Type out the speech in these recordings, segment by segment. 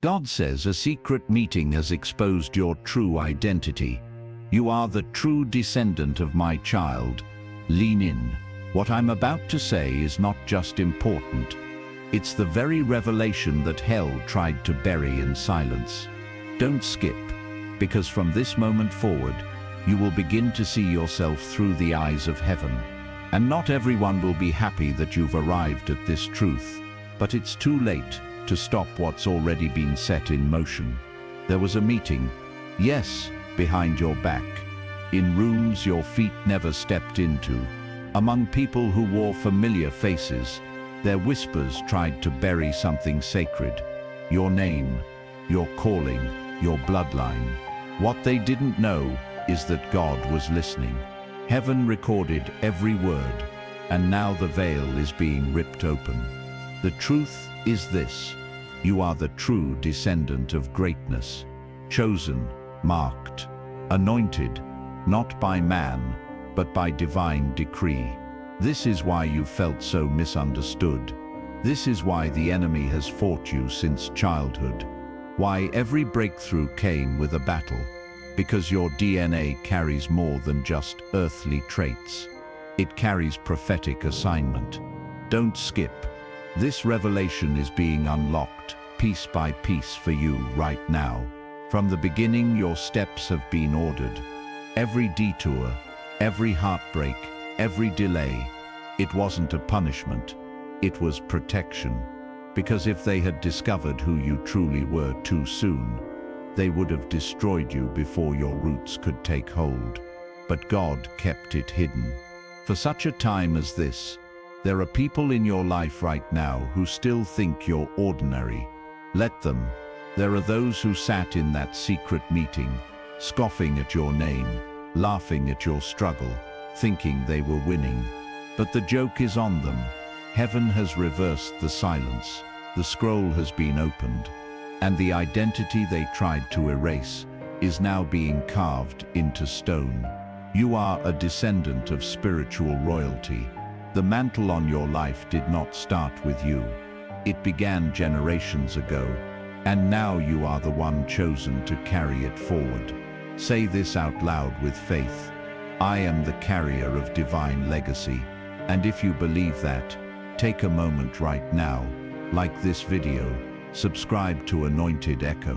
God says a secret meeting has exposed your true identity. You are the true descendant of my child. Lean in. What I'm about to say is not just important. It's the very revelation that hell tried to bury in silence. Don't skip, because from this moment forward, you will begin to see yourself through the eyes of heaven. And not everyone will be happy that you've arrived at this truth, but it's too late to stop what's already been set in motion. There was a meeting, yes, behind your back, in rooms your feet never stepped into, among people who wore familiar faces. Their whispers tried to bury something sacred, your name, your calling, your bloodline. What they didn't know is that God was listening. Heaven recorded every word, and now the veil is being ripped open. The truth is this: you are the true descendant of greatness, chosen, marked, anointed, not by man, but by divine decree. This is why you felt so misunderstood. This is why the enemy has fought you since childhood. Why every breakthrough came with a battle. Because your DNA carries more than just earthly traits. It carries prophetic assignment. Don't skip. This revelation is being unlocked, piece by piece for you right now. From the beginning, your steps have been ordered. Every detour, every heartbreak, every delay, it wasn't a punishment, it was protection. Because if they had discovered who you truly were too soon, they would have destroyed you before your roots could take hold. But God kept it hidden. For such a time as this, there are people in your life right now who still think you're ordinary. Let them. There are those who sat in that secret meeting, scoffing at your name, laughing at your struggle, thinking they were winning. But the joke is on them. Heaven has reversed the silence. The scroll has been opened. And the identity they tried to erase is now being carved into stone. You are a descendant of spiritual royalty. The mantle on your life did not start with you. It began generations ago, and now you are the one chosen to carry it forward. Say this out loud with faith: I am the carrier of divine legacy. And if you believe that, take a moment right now, like this video, subscribe to Anointed Echo,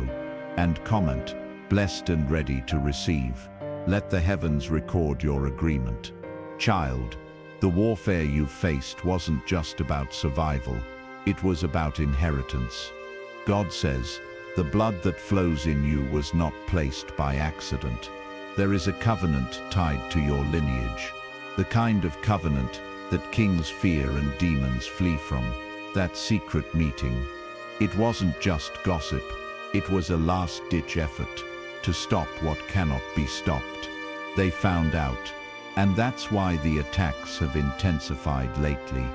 and comment, blessed and ready to receive. Let the heavens record your agreement. Child, the warfare you faced wasn't just about survival, it was about inheritance. God says, the blood that flows in you was not placed by accident. There is a covenant tied to your lineage, the kind of covenant that kings fear and demons flee from. That secret meeting, it wasn't just gossip, it was a last-ditch effort to stop what cannot be stopped. They found out, and that's why the attacks have intensified lately.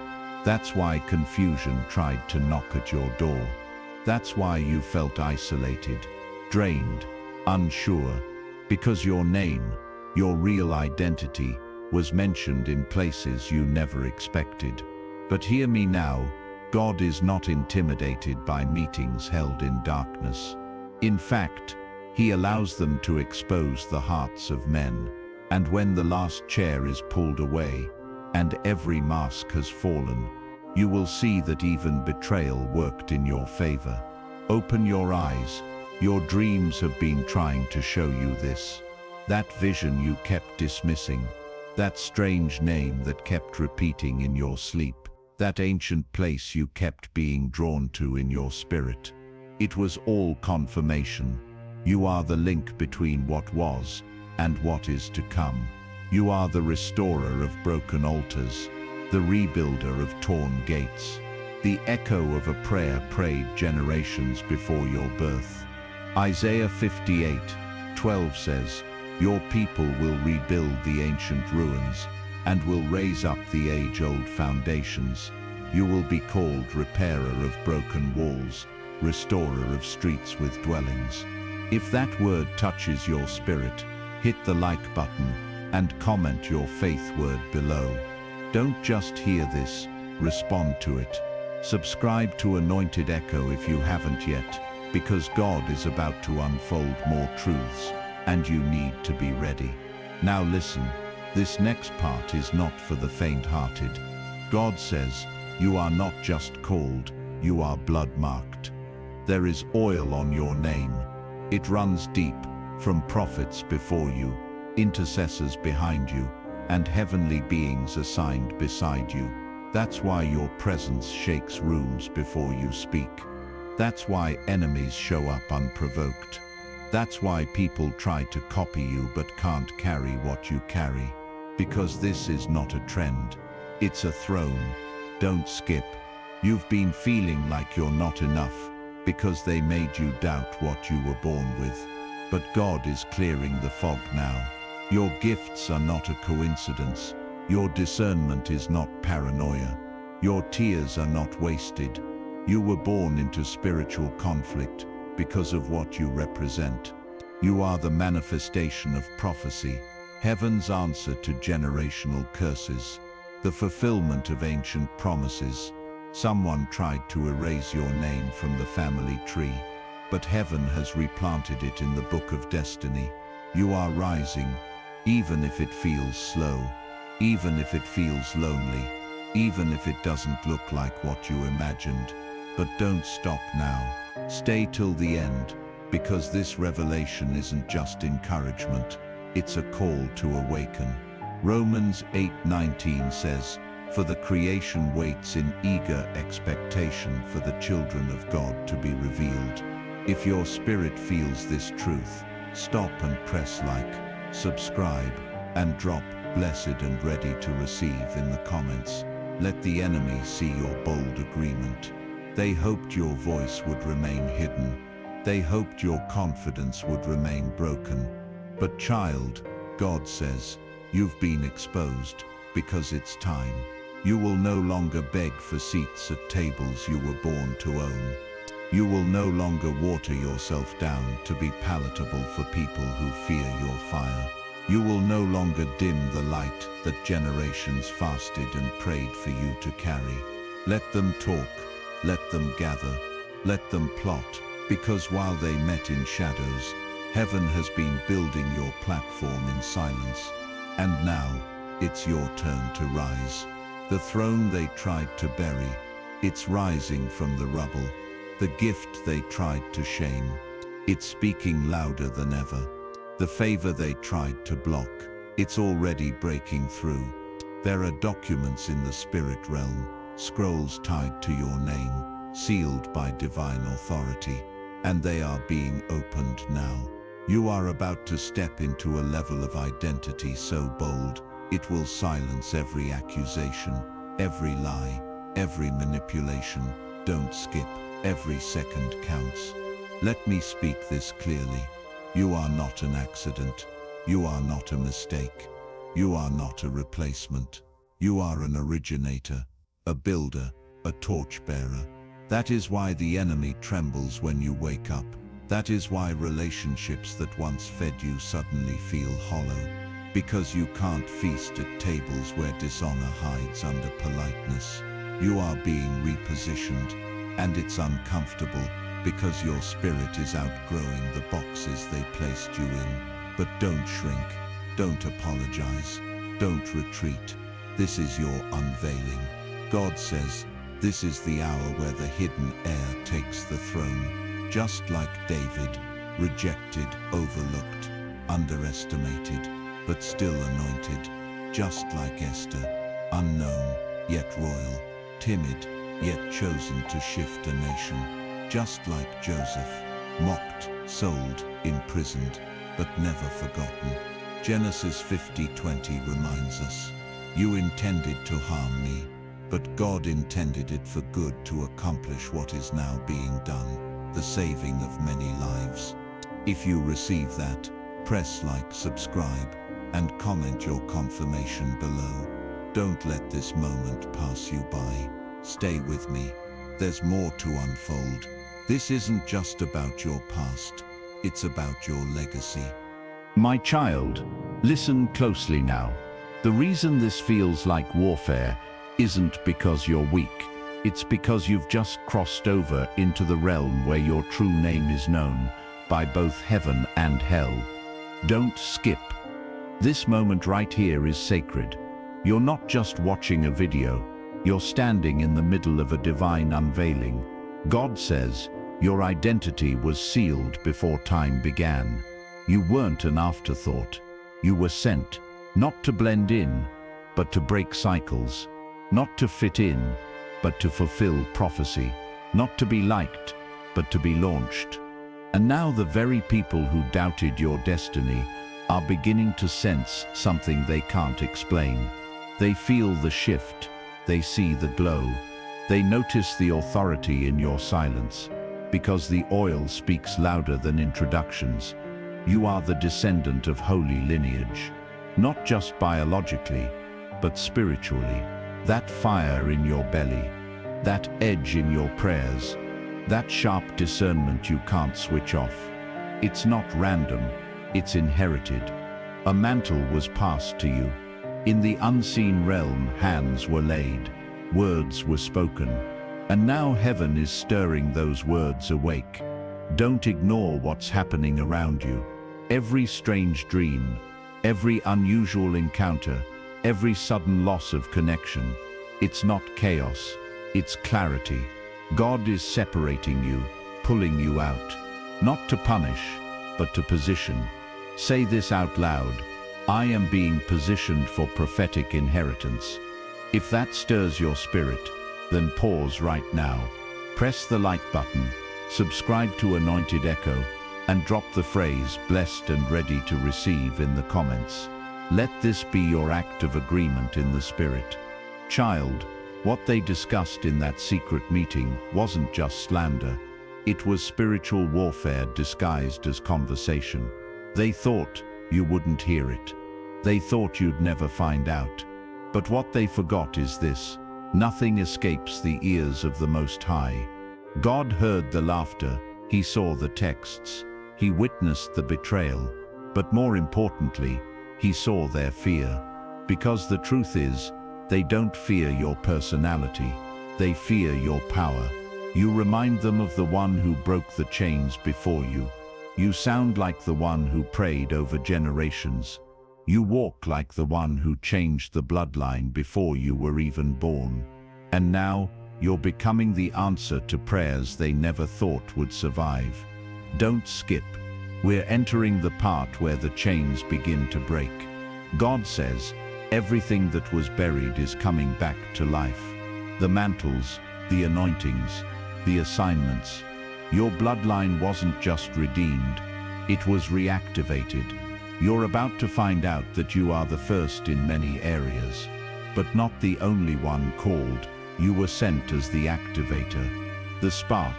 That's why confusion tried to knock at your door. That's why you felt isolated, drained, unsure, because your name, your real identity, was mentioned in places you never expected. But hear me now, God is not intimidated by meetings held in darkness. In fact, He allows them to expose the hearts of men. And when the last chair is pulled away, and every mask has fallen, you will see that even betrayal worked in your favor. Open your eyes. Your dreams have been trying to show you this. That vision you kept dismissing, that strange name that kept repeating in your sleep, that ancient place you kept being drawn to in your spirit. It was all confirmation. You are the link between what was and what is to come. You are the restorer of broken altars, the rebuilder of torn gates, the echo of a prayer prayed generations before your birth. Isaiah 58:12 says, your people will rebuild the ancient ruins and will raise up the age-old foundations. You will be called repairer of broken walls, restorer of streets with dwellings. If that word touches your spirit, hit the like button and comment your faith word below. Don't just hear this, respond to it. Subscribe to Anointed Echo if you haven't yet, because God is about to unfold more truths, and you need to be ready. Now listen, this next part is not for the faint-hearted. God says, you are not just called, you are blood-marked. There is oil on your name. It runs deep, from prophets before you, intercessors behind you, and heavenly beings assigned beside you. That's why your presence shakes rooms before you speak. That's why enemies show up unprovoked. That's why people try to copy you but can't carry what you carry. Because this is not a trend. It's a throne. Don't skip. You've been feeling like you're not enough because they made you doubt what you were born with. But God is clearing the fog now. Your gifts are not a coincidence. Your discernment is not paranoia. Your tears are not wasted. You were born into spiritual conflict because of what you represent. You are the manifestation of prophecy, heaven's answer to generational curses, the fulfillment of ancient promises. Someone tried to erase your name from the family tree, but heaven has replanted it in the book of destiny. You are rising, even if it feels slow, even if it feels lonely, even if it doesn't look like what you imagined. But don't stop now. Stay till the end, because this revelation isn't just encouragement, it's a call to awaken. Romans 8:19 says, "For the creation waits in eager expectation for the children of God to be revealed." If your spirit feels this truth, stop and press like, subscribe, and drop "blessed and ready to receive" in the comments. Let the enemy see your bold agreement. They hoped your voice would remain hidden. They hoped your confidence would remain broken. But child, God says, you've been exposed because it's time. You will no longer beg for seats at tables you were born to own. You will no longer water yourself down to be palatable for people who fear your fire. You will no longer dim the light that generations fasted and prayed for you to carry. Let them talk. Let them gather, let them plot, because while they met in shadows, heaven has been building your platform in silence. And now, it's your turn to rise. The throne they tried to bury, it's rising from the rubble. The gift they tried to shame, it's speaking louder than ever. The favor they tried to block, it's already breaking through. There are documents in the spirit realm, scrolls tied to your name, sealed by divine authority, and they are being opened now. You are about to step into a level of identity so bold, it will silence every accusation, every lie, every manipulation. Don't skip, every second counts. Let me speak this clearly. You are not an accident. You are not a mistake. You are not a replacement. You are an originator, a builder, a torchbearer. That is why the enemy trembles when you wake up. That is why relationships that once fed you suddenly feel hollow. Because you can't feast at tables where dishonor hides under politeness. You are being repositioned, and it's uncomfortable because your spirit is outgrowing the boxes they placed you in. But don't shrink, don't apologize, don't retreat. This is your unveiling. God says, this is the hour where the hidden heir takes the throne. Just like David, rejected, overlooked, underestimated, but still anointed. Just like Esther, unknown, yet royal, timid, yet chosen to shift a nation. Just like Joseph, mocked, sold, imprisoned, but never forgotten. Genesis 50:20 reminds us, you intended to harm me, but God intended it for good to accomplish what is now being done, the saving of many lives. If you receive that, press like, subscribe, and comment your confirmation below. Don't let this moment pass you by. Stay with me. There's more to unfold. This isn't just about your past, it's about your legacy. My child, listen closely now. The reason this feels like warfare isn't because you're weak. It's because you've just crossed over into the realm where your true name is known by both heaven and hell. Don't skip. This moment right here is sacred. You're not just watching a video, you're standing in the middle of a divine unveiling. God says, your identity was sealed before time began. You weren't an afterthought. You were sent, not to blend in, but to break cycles, not to fit in, but to fulfill prophecy, not to be liked, but to be launched. And now the very people who doubted your destiny are beginning to sense something they can't explain. They feel the shift, they see the glow, they notice the authority in your silence, because the oil speaks louder than introductions. You are the descendant of holy lineage, not just biologically, but spiritually. That fire in your belly, that edge in your prayers, that sharp discernment you can't switch off. It's not random, it's inherited. A mantle was passed to you. In the unseen realm, hands were laid, words were spoken, and now heaven is stirring those words awake. Don't ignore what's happening around you. Every strange dream, every unusual encounter, every sudden loss of connection, it's not chaos, it's clarity. God is separating you, pulling you out, not to punish, but to position. Say this out loud: I am being positioned for prophetic inheritance. If that stirs your spirit, then pause right now. Press the like button, subscribe to Anointed Echo, and drop the phrase "blessed and ready to receive" in the comments. Let this be your act of agreement in the spirit. Child, what they discussed in that secret meeting wasn't just slander. It was spiritual warfare disguised as conversation. They thought you wouldn't hear it. They thought you'd never find out. But what they forgot is this: nothing escapes the ears of the Most High. God heard the laughter, He saw the texts, He witnessed the betrayal, but more importantly, He saw their fear. Because the truth is, they don't fear your personality, they fear your power. You remind them of the one who broke the chains before you. You sound like the one who prayed over generations. You walk like the one who changed the bloodline before you were even born. And now, you're becoming the answer to prayers they never thought would survive. Don't skip. We're entering the part where the chains begin to break. God says, everything that was buried is coming back to life. The mantles, the anointings, the assignments. Your bloodline wasn't just redeemed, it was reactivated. You're about to find out that you are the first in many areas, but not the only one called. You were sent as the activator, the spark,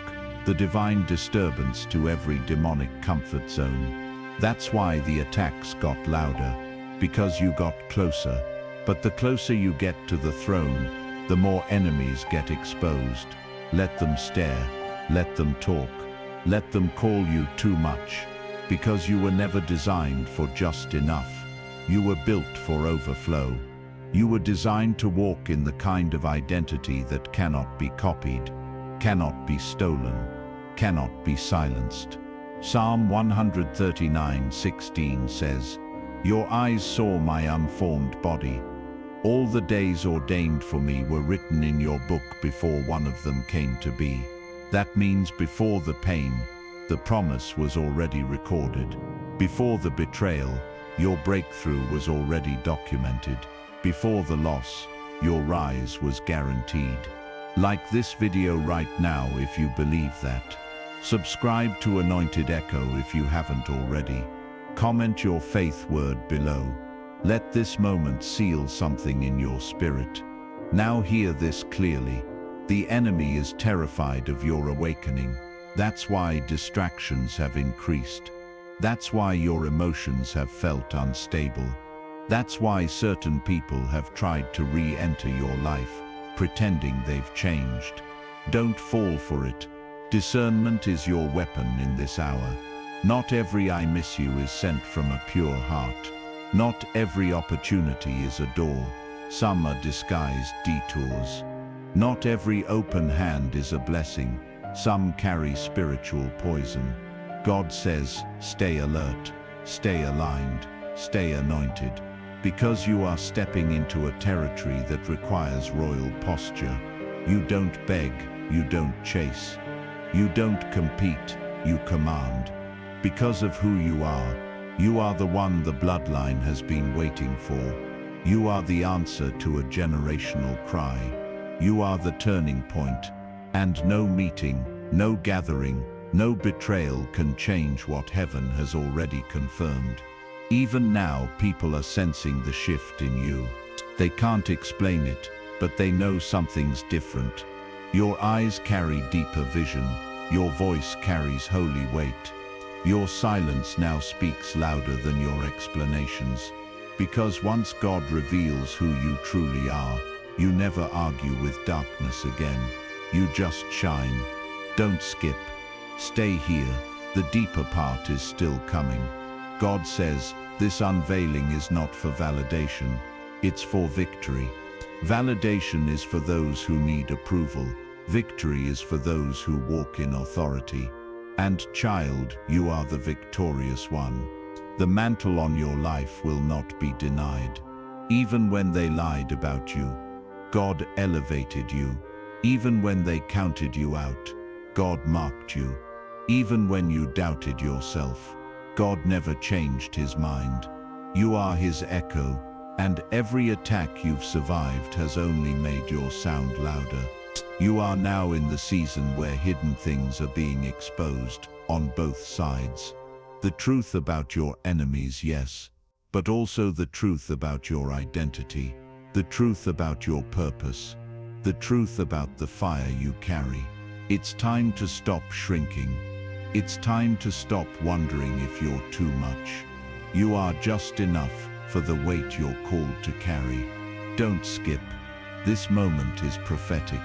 the divine disturbance to every demonic comfort zone. That's why the attacks got louder, because you got closer. But the closer you get to the throne, the more enemies get exposed. Let them stare, let them talk, let them call you too much, because you were never designed for just enough. You were built for overflow. You were designed to walk in the kind of identity that cannot be copied, cannot be stolen, cannot be silenced. Psalm 139:16 says, "Your eyes saw my unformed body. All the days ordained for me were written in your book before one of them came to be." That means before the pain, the promise was already recorded. Before the betrayal, your breakthrough was already documented. Before the loss, your rise was guaranteed. Like this video right now if you believe that. Subscribe to Anointed Echo if you haven't already. Comment your faith word below. Let this moment seal something in your spirit. Now hear this clearly. The enemy is terrified of your awakening. That's why distractions have increased. That's why your emotions have felt unstable. That's why certain people have tried to re-enter your life, pretending they've changed. Don't fall for it. Discernment is your weapon in this hour. Not every "I miss you" is sent from a pure heart. Not every opportunity is a door. Some are disguised detours. Not every open hand is a blessing. Some carry spiritual poison. God says, stay alert, stay aligned, stay anointed. Because you are stepping into a territory that requires royal posture. You don't beg, you don't chase. You don't compete, you command. Because of who you are the one the bloodline has been waiting for. You are the answer to a generational cry. You are the turning point. And no meeting, no gathering, no betrayal can change what heaven has already confirmed. Even now, people are sensing the shift in you. They can't explain it, but they know something's different. Your eyes carry deeper vision. Your voice carries holy weight. Your silence now speaks louder than your explanations. Because once God reveals who you truly are, you never argue with darkness again. You just shine. Don't skip. Stay here. The deeper part is still coming. God says, this unveiling is not for validation. It's for victory. Validation is for those who need approval. Victory is for those who walk in authority. And child, you are the victorious one. The mantle on your life will not be denied. Even when they lied about you, God elevated you. Even when they counted you out, God marked you. Even when you doubted yourself, God never changed his mind. You are his echo, and every attack you've survived has only made your sound louder. You are now in the season where hidden things are being exposed on both sides. The truth about your enemies, yes, but also the truth about your identity, the truth about your purpose, the truth about the fire you carry. It's time to stop shrinking. It's time to stop wondering if you're too much. You are just enough for the weight you're called to carry. Don't skip. This moment is prophetic.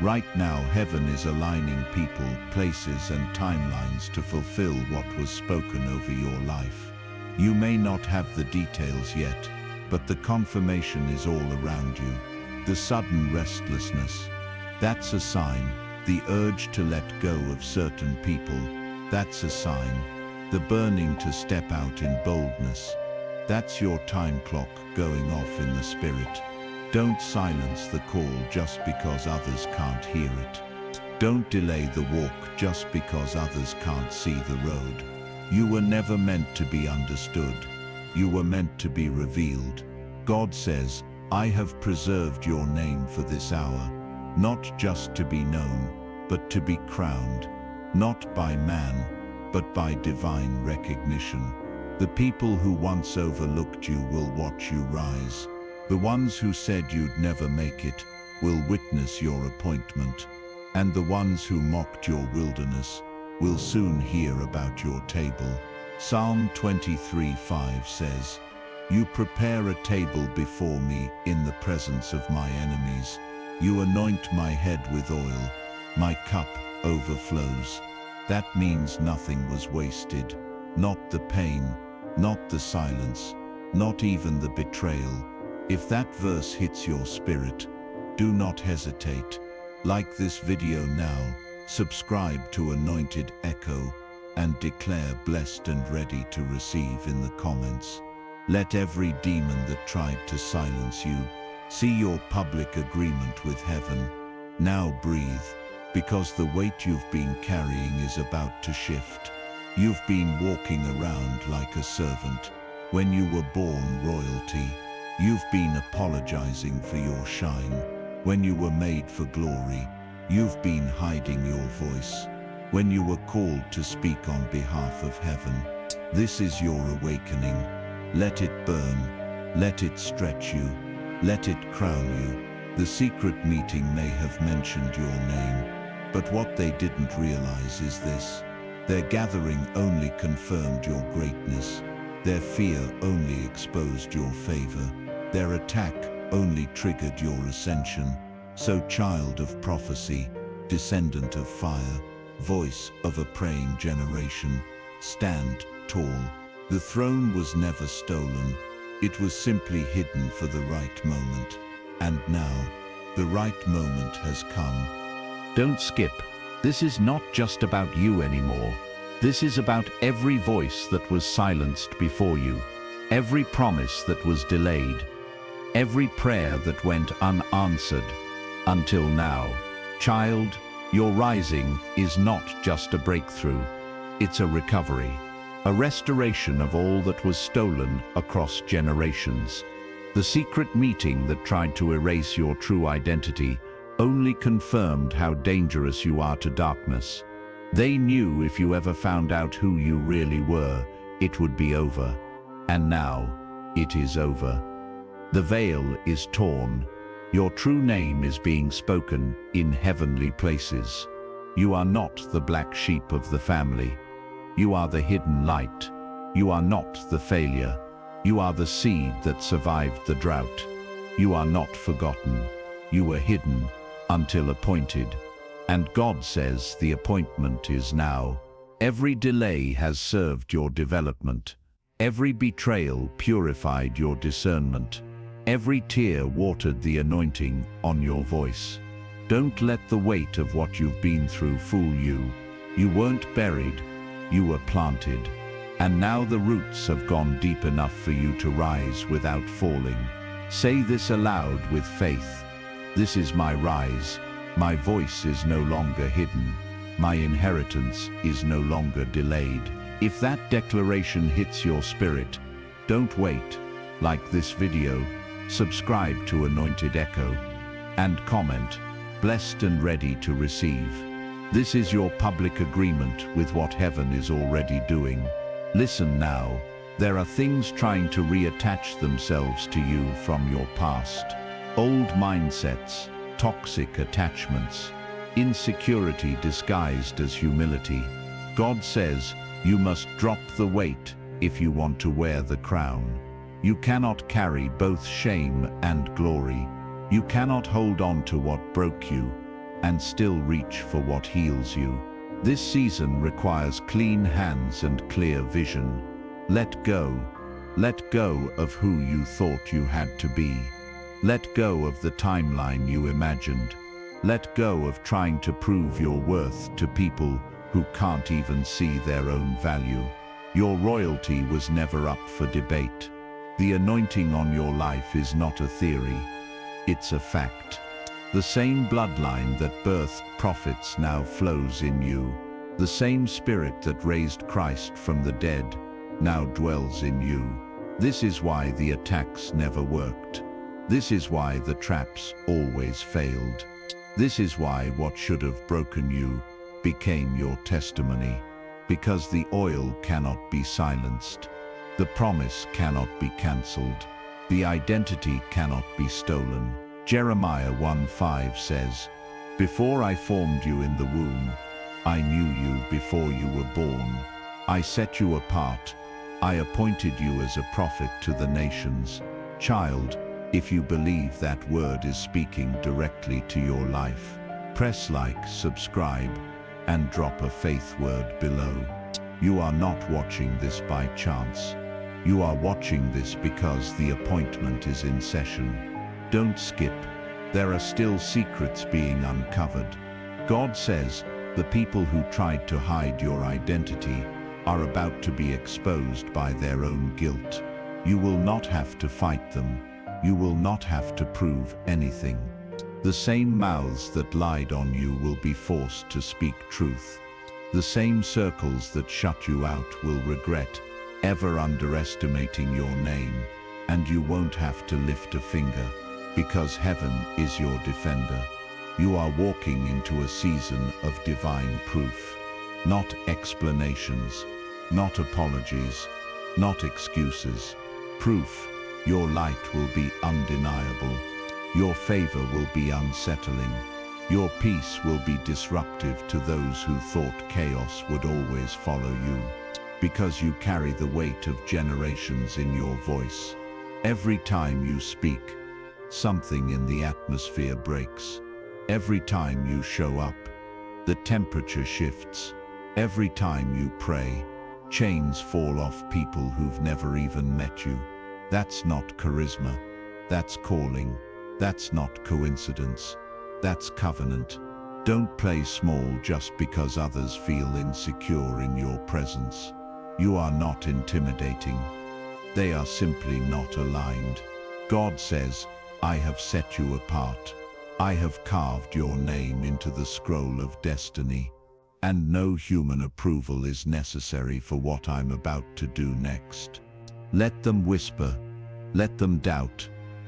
Right now, heaven is aligning people, places, and timelines to fulfill what was spoken over your life. You may not have the details yet, but the confirmation is all around you. The sudden restlessness, that's a sign. The urge to let go of certain people, that's a sign. The burning to step out in boldness, that's your time clock going off in the spirit. Don't silence the call just because others can't hear it. Don't delay the walk just because others can't see the road. You were never meant to be understood. You were meant to be revealed. God says, I have preserved your name for this hour, not just to be known, but to be crowned, not by man, but by divine recognition. The people who once overlooked you will watch you rise. The ones who said you'd never make it will witness your appointment, and the ones who mocked your wilderness will soon hear about your table. Psalm 23:5 says, You prepare a table before me in the presence of my enemies. You anoint my head with oil. My cup overflows. That means nothing was wasted. Not the pain, not the silence, not even the betrayal. If that verse hits your spirit, do not hesitate. Like this video now, subscribe to Anointed Echo, and declare blessed and ready to receive in the comments. Let every demon that tried to silence you see your public agreement with heaven. Now breathe, because the weight you've been carrying is about to shift. You've been walking around like a servant. When you were born royalty, you've been apologizing for your shine. When you were made for glory, you've been hiding your voice. When you were called to speak on behalf of heaven, this is your awakening. Let it burn. Let it stretch you. Let it crown you. The secret meeting may have mentioned your name, but what they didn't realize is this. Their gathering only confirmed your greatness. Their fear only exposed your favor. Their attack only triggered your ascension. So, child of prophecy, descendant of fire, voice of a praying generation, stand tall. The throne was never stolen. It was simply hidden for the right moment. And now, The right moment has come. Don't skip. This is not just about you anymore. This is about every voice that was silenced before you, every promise that was delayed, every prayer that went unanswered until now. Child, your rising is not just a breakthrough. It's a recovery, a restoration of all that was stolen across generations. The secret meeting that tried to erase your true identity only confirmed how dangerous you are to darkness. They knew if you ever found out who you really were, it would be over. And now, it is over. The veil is torn. Your true name is being spoken in heavenly places. You are not the black sheep of the family. You are the hidden light. You are not the failure. You are the seed that survived the drought. You are not forgotten. You were hidden until appointed. And God says the appointment is now. Every delay has served your development. Every betrayal purified your discernment. Every tear watered the anointing on your voice. Don't let the weight of what you've been through fool you. You weren't buried, you were planted. And now the roots have gone deep enough for you to rise without falling. Say this aloud with faith. This is my rise. My voice is no longer hidden. My inheritance is no longer delayed. If that declaration hits your spirit, don't wait. Like this video, subscribe to Anointed Echo, and comment, blessed and ready to receive. This is your public agreement with what heaven is already doing. Listen now, there are things trying to reattach themselves to you from your past. Old mindsets, toxic attachments, insecurity disguised as humility. God says, you must drop the weight if you want to wear the crown. You cannot carry both shame and glory. You cannot hold on to what broke you and still reach for what heals you. This season requires clean hands and clear vision. Let go. Let go of who you thought you had to be. Let go of the timeline you imagined. Let go of trying to prove your worth to people who can't even see their own value. Your royalty was never up for debate. The anointing on your life is not a theory. It's a fact. The same bloodline that birthed prophets now flows in you. The same spirit that raised Christ from the dead now dwells in you. This is why the attacks never worked. This is why the traps always failed. This is why what should have broken you became your testimony. Because the oil cannot be silenced. The promise cannot be cancelled. The identity cannot be stolen. Jeremiah 1:5 says, "Before I formed you in the womb, I knew you before you were born. I set you apart. I appointed you as a prophet to the nations." Child, if you believe that word is speaking directly to your life, press like, subscribe, and drop a faith word below. You are not watching this by chance. You are watching this because the appointment is in session. Don't skip. There are still secrets being uncovered. God says, the people who tried to hide your identity are about to be exposed by their own guilt. You will not have to fight them. You will not have to prove anything. The same mouths that lied on you will be forced to speak truth. The same circles that shut you out will regret ever underestimating your name, and you won't have to lift a finger, because heaven is your defender. You are walking into a season of divine proof. Not explanations, not apologies, not excuses. Proof. Your light will be undeniable. Your favor will be unsettling. Your peace will be disruptive to those who thought chaos would always follow you, because you carry the weight of generations in your voice. Every time you speak, something in the atmosphere breaks. Every time you show up, the temperature shifts. Every time you pray, chains fall off people who've never even met you. That's not charisma, that's calling. That's not coincidence. That's covenant. Don't play small just because others feel insecure in your presence. You are not intimidating. They are simply not aligned. God says, I have set you apart. I have carved your name into the scroll of destiny. And no human approval is necessary for what I'm about to do next. Let them whisper. Let them doubt.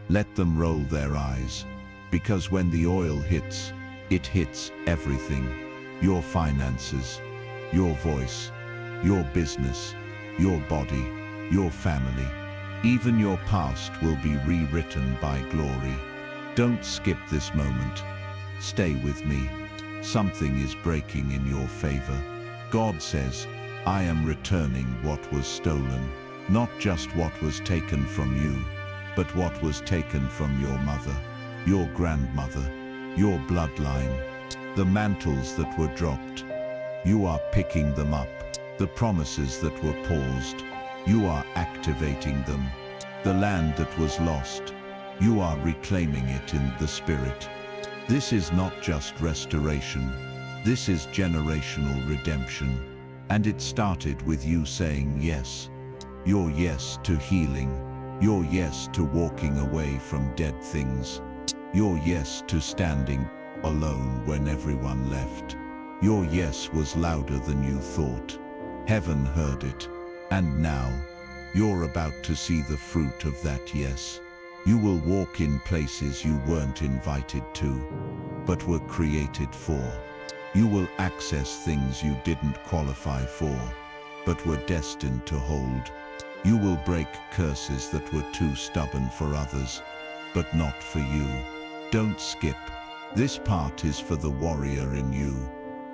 Let them roll their eyes. Because when the oil hits, it hits everything. Your finances, your voice, your business, your body, your family. Even your past will be rewritten by glory. Don't skip this moment. Stay with me. Something is breaking in your favor. God says, I am returning what was stolen. Not just what was taken from you, but what was taken from your mother, your grandmother, your bloodline, the mantles that were dropped. You are picking them up. The promises that were paused. You are activating them. The land that was lost. You are reclaiming it in the spirit. This is not just restoration. This is generational redemption. And it started with you saying yes. Your yes to healing. Your yes to walking away from dead things. Your yes to standing alone when everyone left. Your yes was louder than you thought. Heaven heard it. And now, you're about to see the fruit of that yes. You will walk in places you weren't invited to, but were created for. You will access things you didn't qualify for, but were destined to hold. You will break curses that were too stubborn for others, but not for you. Don't skip. This part is for the warrior in you.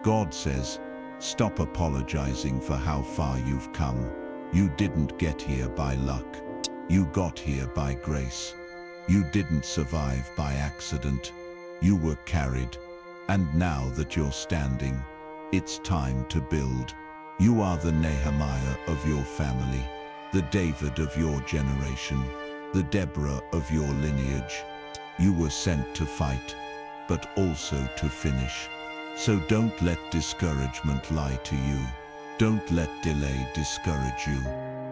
God says, stop apologizing for how far you've come. You didn't get here by luck. You got here by grace. You didn't survive by accident. You were carried. And now that you're standing, it's time to build. You are the Nehemiah of your family, the David of your generation, the Deborah of your lineage. You were sent to fight, but also to finish. So don't let discouragement lie to you. Don't let delay discourage you.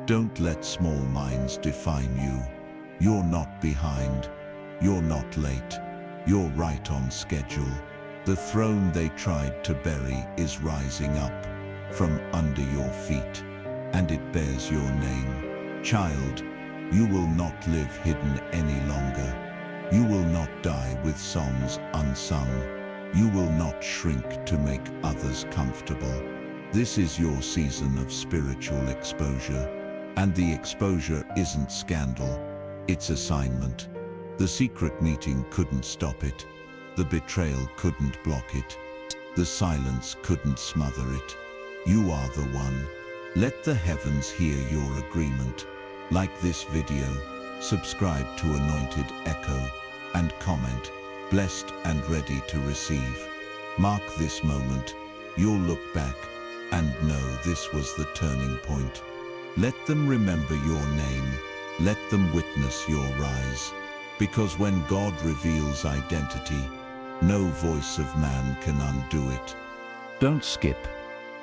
Don't let small minds define you. You're not behind. You're not late. You're right on schedule. The throne they tried to bury is rising up from under your feet, and it bears your name. Child, you will not live hidden any longer. You will not die with songs unsung. You will not shrink to make others comfortable. This is your season of spiritual exposure. And the exposure isn't scandal, it's assignment. The secret meeting couldn't stop it. The betrayal couldn't block it. The silence couldn't smother it. You are the one. Let the heavens hear your agreement. Like this video, subscribe to Anointed Echo, and comment, blessed and ready to receive. Mark this moment. You'll look back and know this was the turning point. Let them remember your name. Let them witness your rise. Because when God reveals identity, no voice of man can undo it. Don't skip.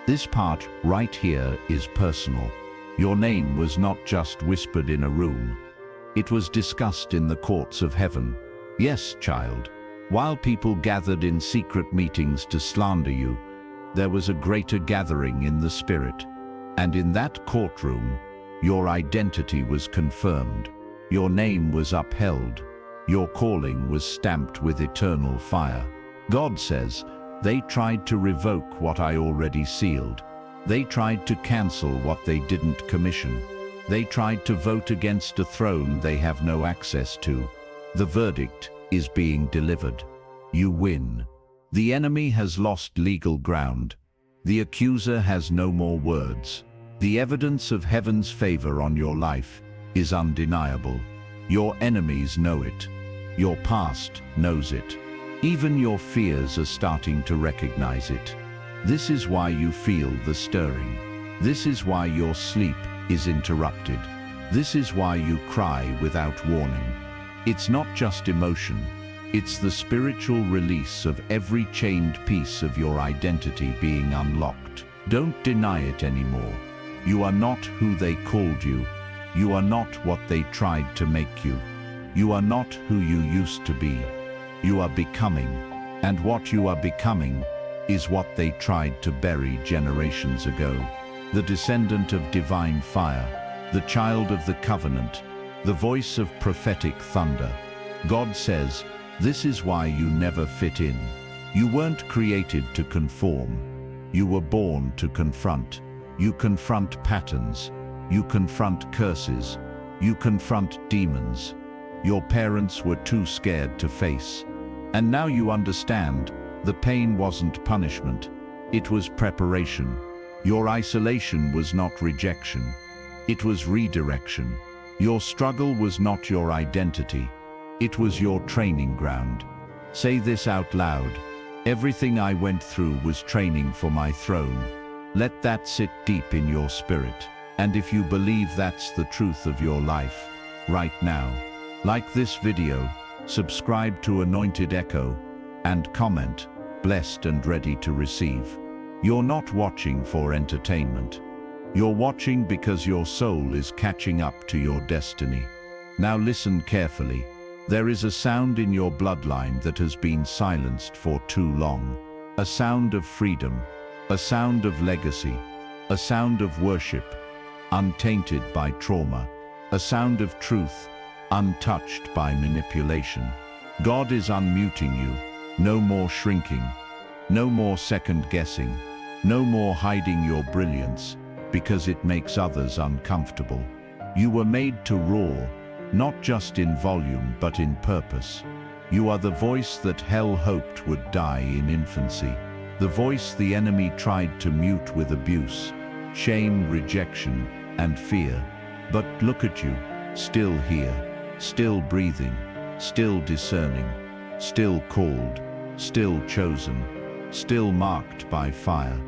This part right here is personal. Your name was not just whispered in a room. It was discussed in the courts of heaven. Yes, child. While people gathered in secret meetings to slander you, there was a greater gathering in the spirit. And in that courtroom, your identity was confirmed. Your name was upheld. Your calling was stamped with eternal fire. God says, they tried to revoke what I already sealed. They tried to cancel what they didn't commission. They tried to vote against a throne they have no access to. The verdict is being delivered. You win. The enemy has lost legal ground. The accuser has no more words. The evidence of heaven's favor on your life is undeniable. Your enemies know it. Your past knows it. Even your fears are starting to recognize it. This is why you feel the stirring. This is why your sleep is interrupted. This is why you cry without warning. It's not just emotion, it's the spiritual release of every chained piece of your identity being unlocked. Don't deny it anymore. You are not who they called you. You are not what they tried to make you. You are not who you used to be. You are becoming, and what you are becoming is what they tried to bury generations ago. The descendant of divine fire, the child of the covenant, the voice of prophetic thunder. God says, this is why you never fit in. You weren't created to conform. You were born to confront. You confront patterns. You confront curses. You confront demons. Your parents were too scared to face. And now you understand, the pain wasn't punishment. It was preparation. Your isolation was not rejection. It was redirection. Your struggle was not your identity. It was your training ground. Say this out loud. Everything I went through was training for my throne. Let that sit deep in your spirit. And if you believe that's the truth of your life, right now, like this video, subscribe to Anointed Echo, and comment, blessed and ready to receive. You're not watching for entertainment. You're watching because your soul is catching up to your destiny. Now listen carefully. There is a sound in your bloodline that has been silenced for too long. A sound of freedom, a sound of legacy, a sound of worship, untainted by trauma, a sound of truth, untouched by manipulation. God is unmuting you. No more shrinking, no more second-guessing, no more hiding your brilliance, because it makes others uncomfortable. You were made to roar, not just in volume but in purpose. You are the voice that hell hoped would die in infancy, the voice the enemy tried to mute with abuse, shame, rejection, and fear. But look at you, still here, still breathing, still discerning, still called, still chosen, still marked by fire.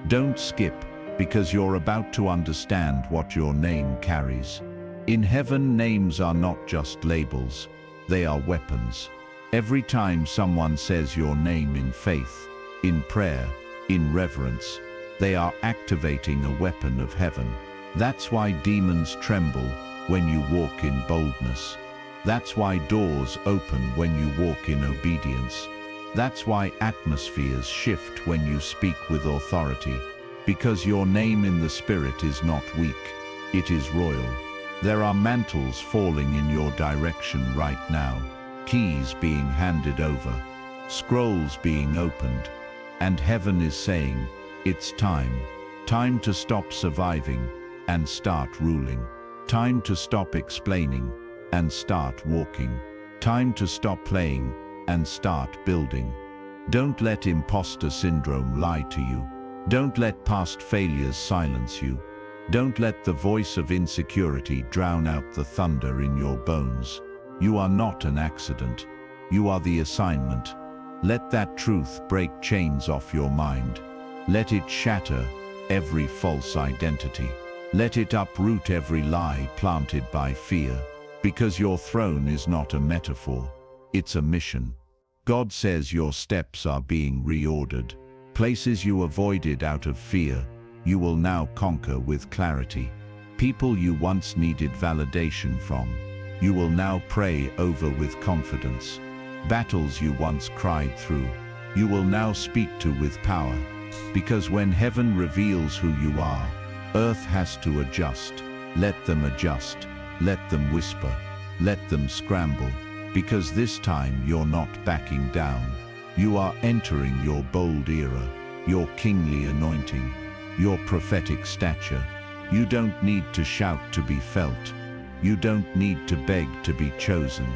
Don't skip, because you're about to understand what your name carries. In heaven, names are not just labels, they are weapons. Every time someone says your name in faith, in prayer, in reverence, they are activating a weapon of heaven. That's why demons tremble when you walk in boldness. That's why doors open when you walk in obedience. That's why atmospheres shift when you speak with authority. Because your name in the Spirit is not weak, it is royal. There are mantles falling in your direction right now, keys being handed over, scrolls being opened, and heaven is saying, it's time. Time to stop surviving and start ruling. Time to stop explaining and start walking. Time to stop playing and start building. Don't let imposter syndrome lie to you. Don't let past failures silence you. Don't let the voice of insecurity drown out the thunder in your bones. You are not an accident. You are the assignment. Let that truth break chains off your mind. Let it shatter every false identity. Let it uproot every lie planted by fear. Because your throne is not a metaphor, it's a mission. God says your steps are being reordered. Places you avoided out of fear, you will now conquer with clarity. People you once needed validation from, you will now pray over with confidence. Battles you once cried through, you will now speak to with power. Because when heaven reveals who you are, earth has to adjust. Let them adjust. Let them whisper. Let them scramble. Because this time you're not backing down. You are entering your bold era, your kingly anointing, your prophetic stature. You don't need to shout to be felt. You don't need to beg to be chosen.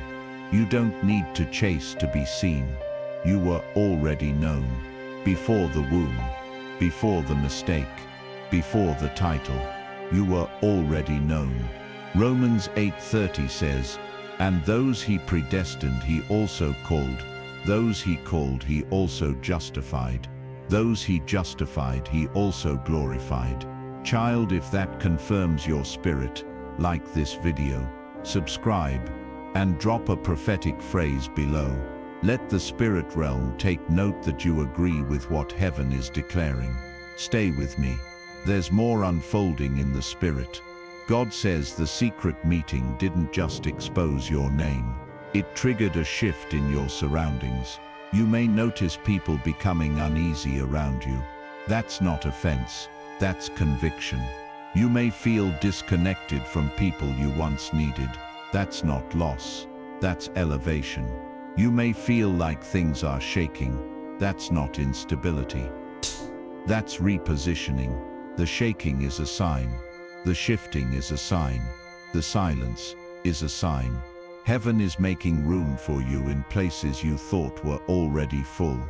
You don't need to chase to be seen. You were already known. Before the womb, before the mistake, before the title, you were already known. Romans 8:30 says, and those he predestined he also called. Those he called he also justified. Those he justified he also glorified. Child, if that confirms your spirit, like this video, subscribe, and drop a prophetic phrase below. Let the spirit realm take note that you agree with what heaven is declaring. Stay with me. There's more unfolding in the spirit. God says the secret meeting didn't just expose your name. It triggered a shift in your surroundings. You may notice people becoming uneasy around you. That's not offense, that's conviction. You may feel disconnected from people you once needed. That's not loss, that's elevation. You may feel like things are shaking. That's not instability. That's repositioning. The shaking is a sign. The shifting is a sign. The silence is a sign. Heaven is making room for you in places you thought were already full.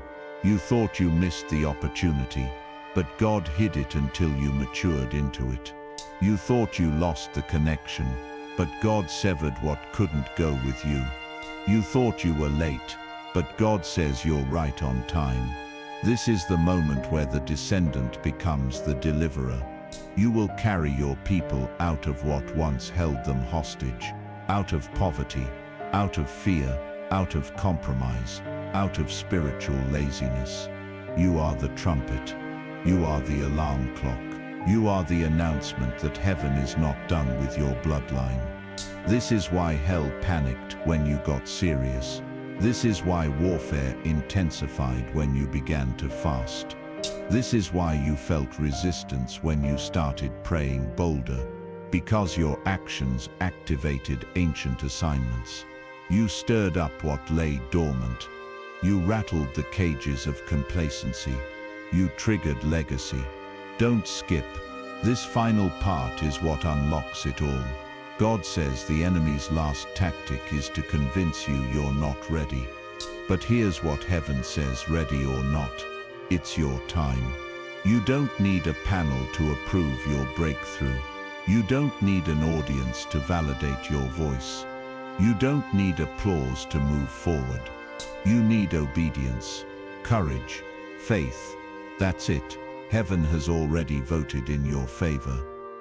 You thought you missed the opportunity, but God hid it until you matured into it. You thought you lost the connection, but God severed what couldn't go with you. You thought you were late, but God says you're right on time. This is the moment where the descendant becomes the deliverer. You will carry your people out of what once held them hostage, out of poverty, out of fear, out of compromise, out of spiritual laziness. You are the trumpet. You are the alarm clock. You are the announcement that heaven is not done with your bloodline. This is why hell panicked when you got serious. This is why warfare intensified when you began to fast. This is why you felt resistance when you started praying bolder, because your actions activated ancient assignments. You stirred up what lay dormant. You rattled the cages of complacency. You triggered legacy. Don't skip. This final part is what unlocks it all. God says the enemy's last tactic is to convince you you're not ready. But here's what heaven says, ready or not. It's your time. You don't need a panel to approve your breakthrough. You don't need an audience to validate your voice. You don't need applause to move forward. You need obedience, courage, faith. That's it. Heaven has already voted in your favor.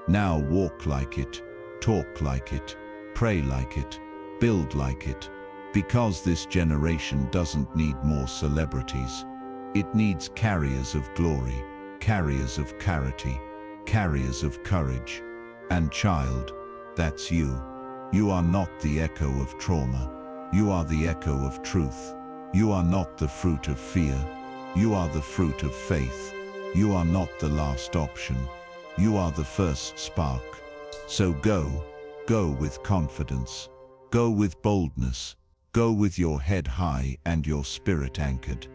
Now walk like it, talk like it, pray like it, build like it. Because this generation doesn't need more celebrities. It needs carriers of glory, carriers of clarity, carriers of courage. And child, that's you. You are not the echo of trauma. You are the echo of truth. You are not the fruit of fear. You are the fruit of faith. You are not the last option. You are the first spark. So go with confidence. Go with boldness. Go with your head high and your spirit anchored.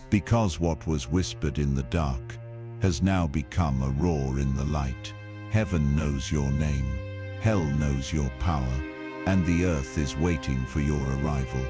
Because what was whispered in the dark has now become a roar in the light. Heaven knows your name. Hell knows your power. And the earth is waiting for your arrival.